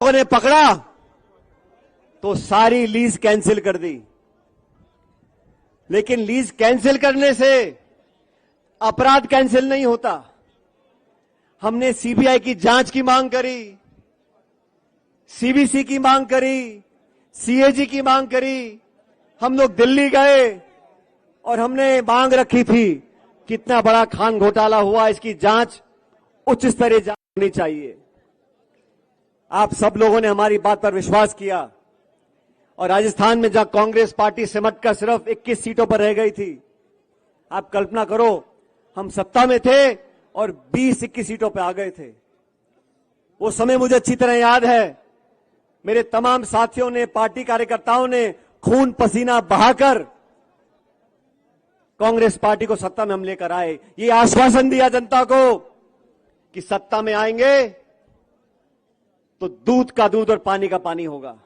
लोगों ने पकड़ा तो सारी लीज कैंसिल कर दी। लेकिन लीज कैंसिल करने से अपराध कैंसिल नहीं होता। हमने सीबीआई की जांच की मांग करी, सीबीसी की मांग करी, सीएजी की मांग करी। हम लोग दिल्ली गए और हमने मांग रखी थी कितना बड़ा खान घोटाला हुआ, इसकी जांच उच्च स्तरीय जांच होनी चाहिए। आप सब लोगों ने हमारी बात पर विश्वास किया और राजस्थान में जहां कांग्रेस पार्टी सिमट कर सिर्फ 21 सीटों पर रह गई थी, आप कल्पना करो हम सत्ता में थे और 20-21 सीटों पर आ गए थे। वो समय मुझे अच्छी तरह याद है। मेरे तमाम साथियों ने, पार्टी कार्यकर्ताओं ने खून पसीना बहाकर कांग्रेस पार्टी को सत्ता में हम लेकर आए। ये आश्वासन दिया जनता को कि सत्ता में आएंगे तो दूध का दूध और पानी का पानी होगा।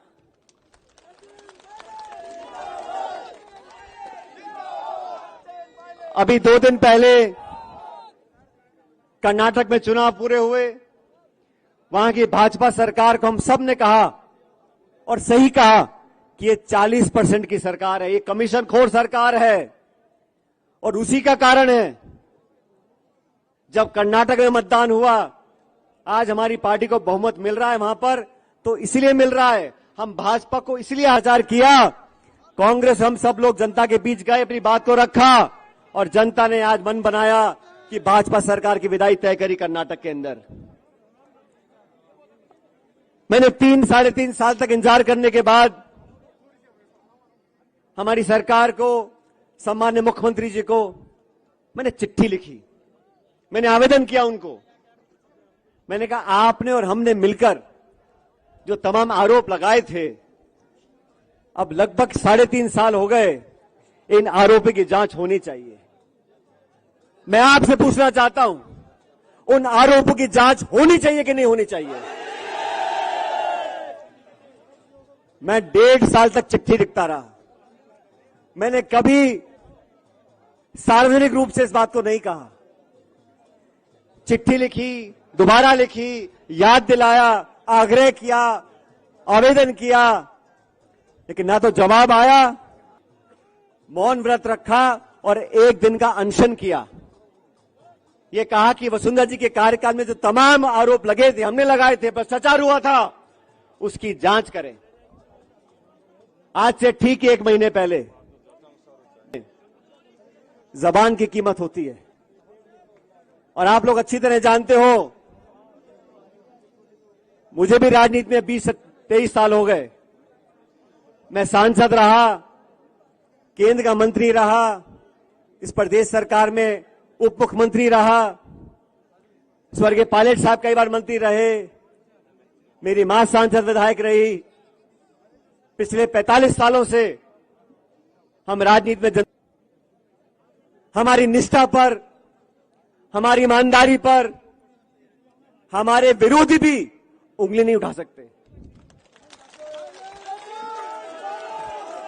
अभी 2 दिन पहले कर्नाटक में चुनाव पूरे हुए। वहां की भाजपा सरकार को हम सब ने कहा और सही कहा कि ये 40% की सरकार है, ये कमीशन खोर सरकार है। और उसी का कारण है जब कर्नाटक में मतदान हुआ, आज हमारी पार्टी को बहुमत मिल रहा है वहां पर, तो इसलिए मिल रहा है, हम भाजपा को इसलिए आचार किया। कांग्रेस हम सब लोग जनता के बीच गए, अपनी बात को रखा और जनता ने आज मन बनाया कि भाजपा सरकार की विदाई तय करी कर्नाटक के अंदर। मैंने 3-3.5 साल तक इंतजार करने के बाद हमारी सरकार को, सम्माननीय मुख्यमंत्री जी को मैंने चिट्ठी लिखी, मैंने आवेदन किया उनको। मैंने कहा आपने और हमने मिलकर जो तमाम आरोप लगाए थे, अब लगभग 3.5 साल हो गए, इन आरोपों की जांच होनी चाहिए। मैं आपसे पूछना चाहता हूं, उन आरोपों की जांच होनी चाहिए कि नहीं होनी चाहिए? मैं 1.5 साल तक चिट्ठी लिखता रहा। मैंने कभी सार्वजनिक रूप से इस बात को नहीं कहा। चिट्ठी लिखी, दोबारा लिखी, याद दिलाया, आग्रह किया, आवेदन किया, लेकिन ना तो जवाब आया। मौन व्रत रखा और 1 दिन का अनशन किया। यह कहा कि वसुंधरा जी के कार्यकाल में जो तमाम आरोप लगे थे, हमने लगाए थे, भ्रष्टाचार हुआ था, उसकी जांच करें। आज से ठीक 1 महीने पहले जबान की कीमत होती है और आप लोग अच्छी तरह जानते हो, मुझे भी राजनीति में 20-23 साल हो गए। मैं सांसद रहा, केंद्र का मंत्री रहा, इस प्रदेश सरकार में उप मुख्यमंत्री रहा, स्वर्गीय पायलट साहब कई बार मंत्री रहे, मेरी मां सांसद विधायक रही। पिछले 45 सालों से हम राजनीति में हमारी निष्ठा पर, हमारी ईमानदारी पर हमारे विरोधी भी उंगली नहीं उठा सकते।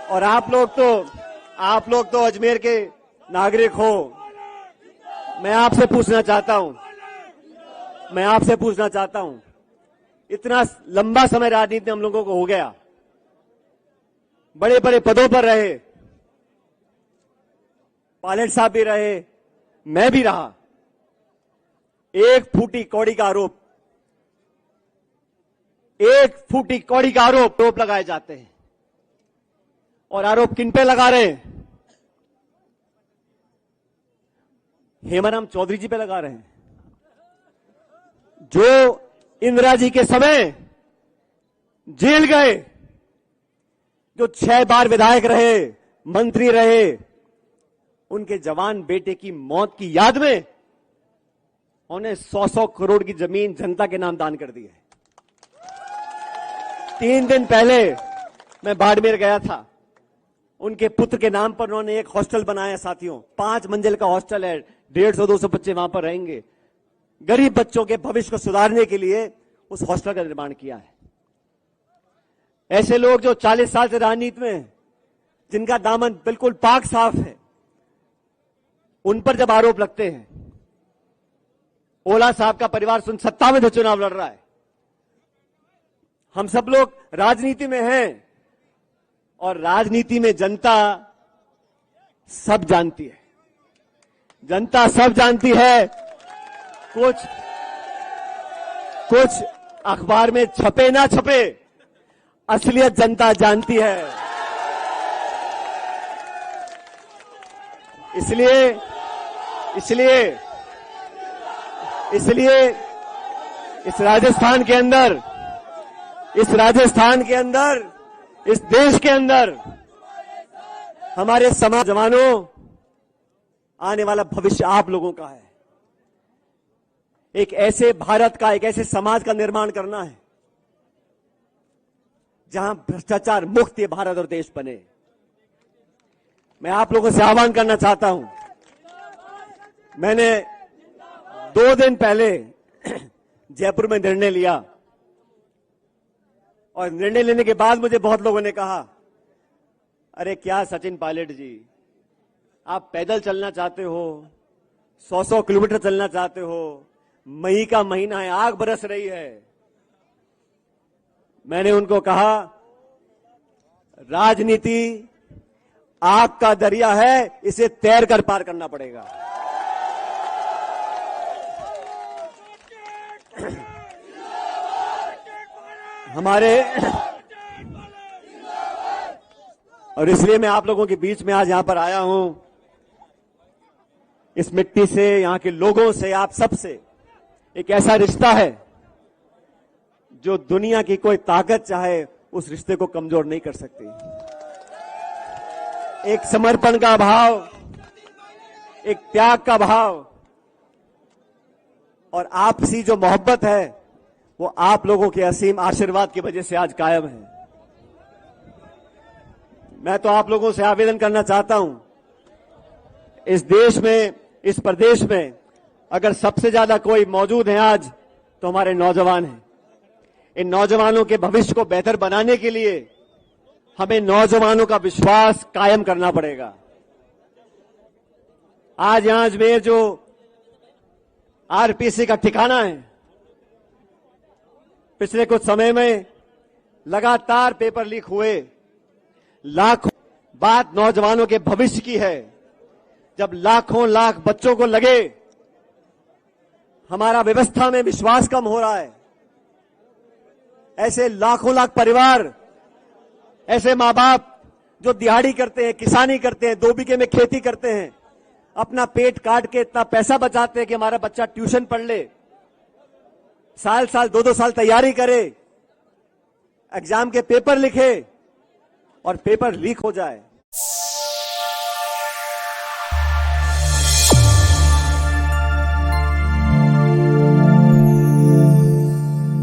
और आप लोग तो अजमेर के नागरिक हो। मैं आपसे पूछना चाहता हूं, इतना लंबा समय राजनीति में हम लोगों को हो गया, बड़े बड़े पदों पर रहे, पायलट साहब भी रहे, मैं भी रहा। 1 फूटी कौड़ी का आरोप, 1 फूटी कौड़ी का आरोप लगाए जाते हैं। और आरोप किन पे लगा रहे हैं? हेमाराम चौधरी जी पे लगा रहे हैं, जो इंदिरा जी के समय जेल गए, जो 6 बार विधायक रहे, मंत्री रहे। उनके जवान बेटे की मौत की याद में उन्हें 100-100 करोड़ की जमीन जनता के नाम दान कर दी है। 3 दिन पहले मैं बाड़मेर गया था, उनके पुत्र के नाम पर उन्होंने एक हॉस्टल बनाया। साथियों, 5 मंजिल का हॉस्टल है, 150-200 बच्चे वहां पर रहेंगे। गरीब बच्चों के भविष्य को सुधारने के लिए उस हॉस्टल का निर्माण किया है। ऐसे लोग जो 40 साल से राजनीति में हैं, जिनका दामन बिल्कुल पाक साफ है, उन पर जब आरोप लगते हैं। ओला साहब का परिवार 57 से चुनाव लड़ रहा है, हम सब लोग राजनीति में हैं और राजनीति में जनता सब जानती है। जनता सब जानती है। कुछ अखबार में छपे ना छपे, असलियत जनता जानती है। इसलिए इस राजस्थान के अंदर, इस देश के अंदर हमारे समाज जवानों, आने वाला भविष्य आप लोगों का है। एक ऐसे भारत का, एक ऐसे समाज का निर्माण करना है जहां भ्रष्टाचार मुक्त ये भारत और देश बने। मैं आप लोगों से आह्वान करना चाहता हूं। मैंने 2 दिन पहले जयपुर में निर्णय लिया और निर्णय लेने के बाद मुझे बहुत लोगों ने कहा, अरे क्या सचिन पायलट जी, आप पैदल चलना चाहते हो, 100 किलोमीटर चलना चाहते हो, मई का महीना है, आग बरस रही है। मैंने उनको कहा, राजनीति आग का दरिया है, इसे तैर कर पार करना पड़ेगा। और इसलिए मैं आप लोगों के बीच में आज यहां पर आया हूं। इस मिट्टी से, यहां के लोगों से, आप सबसे एक ऐसा रिश्ता है जो दुनिया की कोई ताकत चाहे उस रिश्ते को कमजोर नहीं कर सकती। एक समर्पण का भाव, एक त्याग का भाव और आपसी जो मोहब्बत है, वो आप लोगों के असीम आशीर्वाद की वजह से आज कायम है। मैं तो आप लोगों से आवेदन करना चाहता हूं, इस देश में, इस प्रदेश में अगर सबसे ज्यादा कोई मौजूद है आज, तो हमारे नौजवान हैं। इन नौजवानों के भविष्य को बेहतर बनाने के लिए हमें नौजवानों का विश्वास कायम करना पड़ेगा। आज यहां अजमेर जो आरपीसी का ठिकाना है, पिछले कुछ समय में लगातार पेपर लीक हुए, लाखों, बात नौजवानों के भविष्य की है। जब लाखों लाख बच्चों को लगे हमारा व्यवस्था में विश्वास कम हो रहा है, ऐसे लाखों लाख परिवार, ऐसे मां बाप जो दिहाड़ी करते हैं, किसानी करते हैं, 2 बीघे में खेती करते हैं, अपना पेट काट के इतना पैसा बचाते हैं कि हमारा बच्चा ट्यूशन पढ़ ले, साल 2-2 साल तैयारी करे, एग्जाम के पेपर लिखे और पेपर लीक हो जाए,